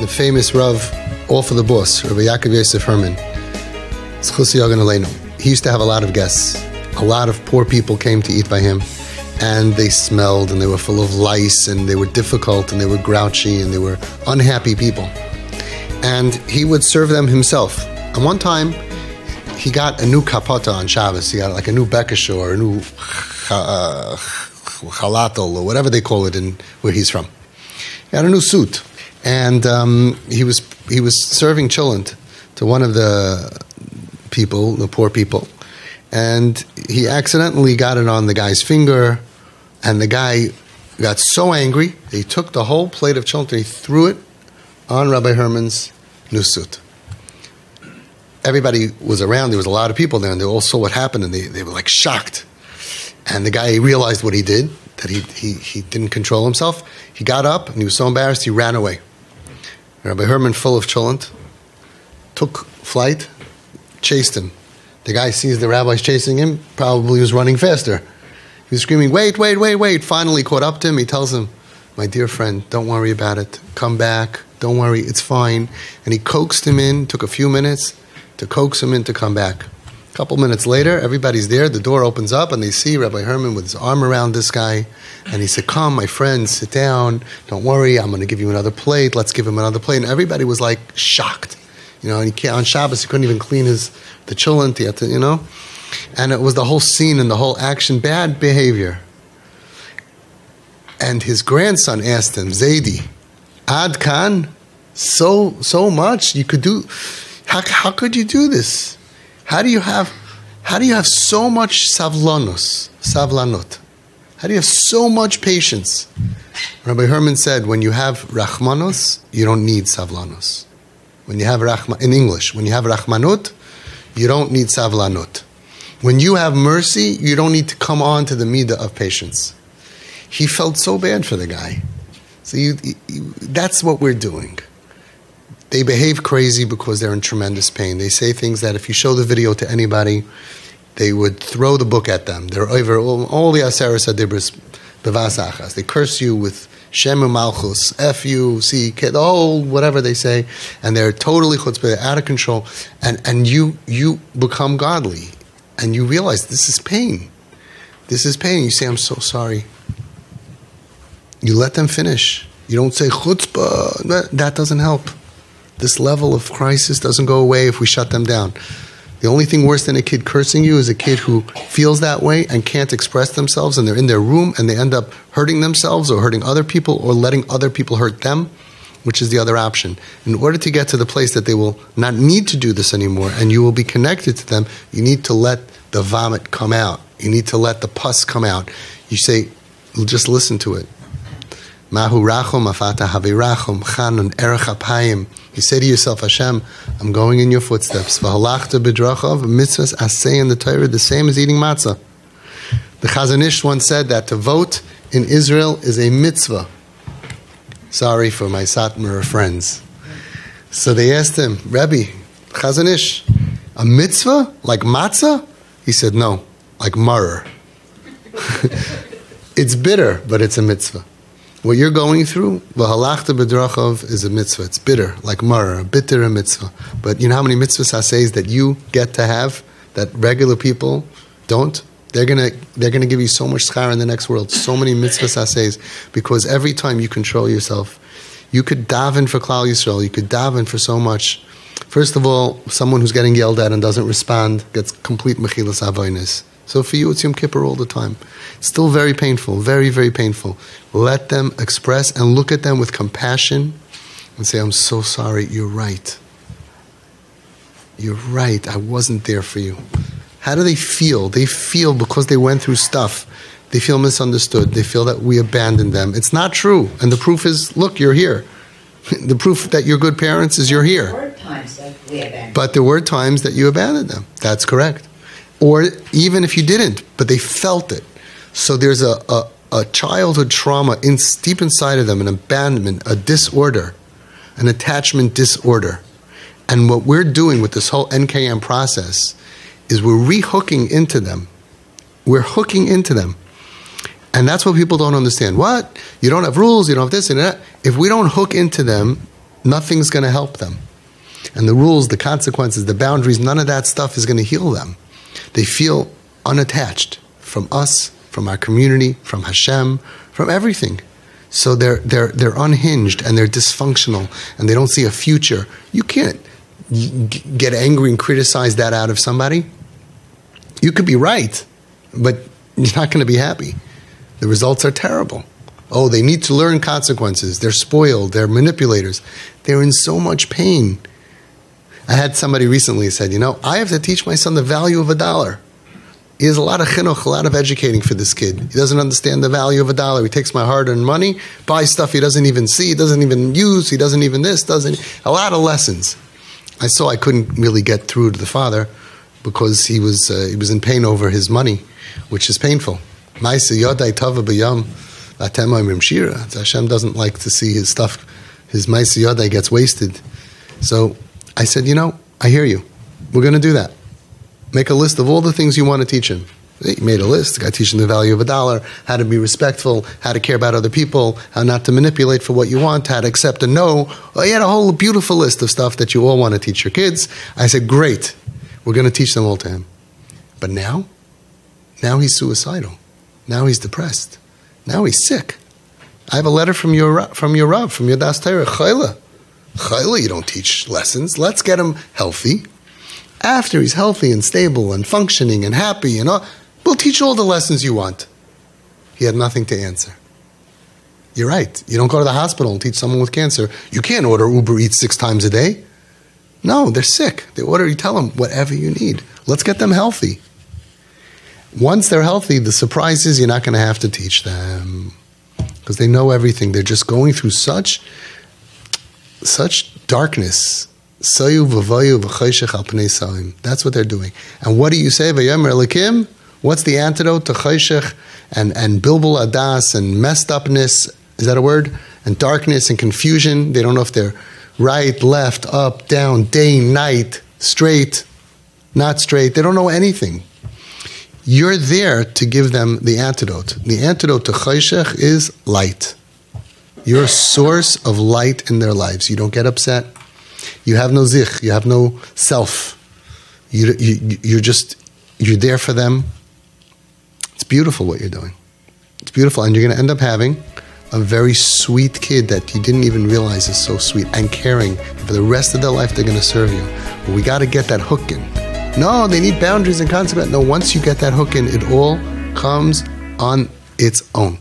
the famous Rav, all for the boss, Rav YY Herman. He used to have a lot of guests. A lot of poor people came to eat by him, and they smelled, and they were full of lice, and they were difficult, and they were grouchy, and they were unhappy people. And he would serve them himself. And one time, he got a new kapota on Shabbos. He got like a new bekesher or a new chalatel, or whatever they call it in where he's from. He had a new suit. And he was serving chillent to one of the people, the poor people, and he accidentally got it on the guy's finger, and the guy got so angry, he took the whole plate of chillent and he threw it on Rabbi Herman's new suit. Everybody was around, there was a lot of people there, and they all saw what happened, and they were like shocked. And the guy realized what he did, that he didn't control himself. He got up, and he was so embarrassed, he ran away. Rabbi Herman, full of chillent, took flight, chased him. The guy sees the rabbis chasing him, probably was running faster. He was screaming, wait, wait, wait, wait. Finally caught up to him. He tells him, my dear friend, don't worry about it. Come back. Don't worry, it's fine. And he coaxed him in, took a few minutes to coax him in to come back. A couple minutes later, everybody's there. The door opens up, and they see Rabbi Herman with his arm around this guy. And he said, come, my friend, sit down. Don't worry, I'm going to give you another plate. Let's give him another plate. And everybody was like shocked. You know, and on Shabbos, he couldn't even clean the chillent. He had to, you know. And it was the whole scene and the whole action, bad behavior. And his grandson asked him, Zaidi, Ad Khan, so much you could do. How could you do this? How do you have so much savlanut? How do you have so much patience? Rabbi Herman said, when you have rachmanos, you don't need savlanus. When you have in English, when you have rachmanut, you don't need savlanut. When you have mercy, you don't need to come on to the midah of patience. He felt so bad for the guy. So that's what we're doing. They behave crazy because they're in tremendous pain. They say things that if you show the video to anybody, they would throw the book at them. They're over all the Aseres Adibros bevasachas. They curse you with Shem Malchus, F you, C-K, the whole whatever they say, and they're totally chutzpah, they're out of control, and you become godly, and you realize this is pain. This is pain. You say, I'm so sorry. You let them finish. You don't say chutzpah. That doesn't help. This level of crisis doesn't go away if we shut them down. The only thing worse than a kid cursing you is a kid who feels that way and can't express themselves, and they're in their room and they end up hurting themselves or hurting other people or letting other people hurt them, which is the other option. In order to get to the place that they will not need to do this anymore and you will be connected to them, you need to let the vomit come out. You need to let the pus come out. You say, just listen to it. Mahu rachum afata havirachum chanun erech apayim. You say to yourself, Hashem, I'm going in your footsteps. V'halachta b'drachav, mitzvahs asay in the Torah, the same as eating matzah. The Chazon Ish once said that to vote in Israel is a mitzvah. Sorry for my Satmar friends. So they asked him, Rebbe, Chazon Ish, a mitzvah like matzah? He said, no, like maror. It's bitter, but it's a mitzvah. What you're going through, v'halachta b'drachav, is a mitzvah. It's bitter, like maror, a bitter mitzvah. But you know how many mitzvahs asays that you get to have that regular people don't? They're gonna give you so much schar in the next world, so many mitzvahs asays, because every time you control yourself, you could daven for Klal Yisrael, you could daven for so much. First of all, someone who's getting yelled at and doesn't respond gets complete mechilas avonos. So for you, it's Yom Kippur all the time. It's still very painful, very, very painful. Let them express and look at them with compassion and say, I'm so sorry, you're right. You're right, I wasn't there for you. How do they feel? They feel because they went through stuff. They feel misunderstood. They feel that we abandoned them. It's not true. And the proof is, look, you're here. The proof that you're good parents is you're here. There were times that we abandoned. But there were times that you abandoned them. That's correct. Or even if you didn't, but they felt it. So there's a childhood trauma deep inside of them, an abandonment, a disorder, an attachment disorder. And what we're doing with this whole NKM process is we're re-hooking into them. We're hooking into them. And that's what people don't understand. What? You don't have rules, you don't have this and that. If we don't hook into them, Nothing's going to help them. And the rules, the consequences, the boundaries, none of that stuff is going to heal them. They feel unattached from us, from our community, from Hashem, from everything. So they're unhinged and they're dysfunctional and they don't see a future. You can't get angry and criticize that out of somebody. You could be right, but you're not going to be happy. The results are terrible. Oh, they need to learn consequences. They're spoiled. They're manipulators. They're in so much pain. I had somebody recently said, you know, I have to teach my son the value of $1. He has a lot of chinuch, a lot of educating for this kid. He doesn't understand the value of $1. He takes my hard-earned money, buys stuff he doesn't even see, he doesn't even use, he doesn't even this, a lot of lessons. I saw I couldn't really get through to the father because he was in pain over his money, which is painful. Hashem doesn't like to see his stuff, his Maisa Yodai gets wasted. So I said, you know, I hear you. We're going to do that. Make a list of all the things you want to teach him. He made a list. I teach him the value of $1, how to be respectful, how to care about other people, how not to manipulate for what you want, how to accept a no. Well, he had a whole beautiful list of stuff that you all want to teach your kids. I said, great. We're going to teach them all to him. But now he's suicidal. Now he's depressed. Now he's sick. I have a letter from your Rav, from your Das Torah. Chayla, you don't teach lessons. Let's get him healthy. After he's healthy and stable and functioning and happy and all, we'll teach all the lessons you want. He had nothing to answer. You're right. You don't go to the hospital and teach someone with cancer. You can't order Uber Eats 6 times a day. No, they're sick. You tell them whatever you need. Let's get them healthy. Once they're healthy, the surprise is you're not going to have to teach them because they know everything. They're just going through such darkness. That's what they're doing. And what do you say? What's the antidote to chayshech and bilbul adas and messed upness? Is that a word? And darkness and confusion. They don't know if they're right, left, up, down, day, night, straight, not straight. They don't know anything. You're there to give them the antidote. The antidote to chayshech is light. You're a source of light in their lives. You don't get upset. You have no zich. You have no self. You're there for them. It's beautiful what you're doing. It's beautiful. And you're going to end up having a very sweet kid that you didn't even realize is so sweet and caring. For the rest of their life, they're going to serve you. But we got to get that hook in. No, they need boundaries and consequences. No, once you get that hook in, it all comes on its own.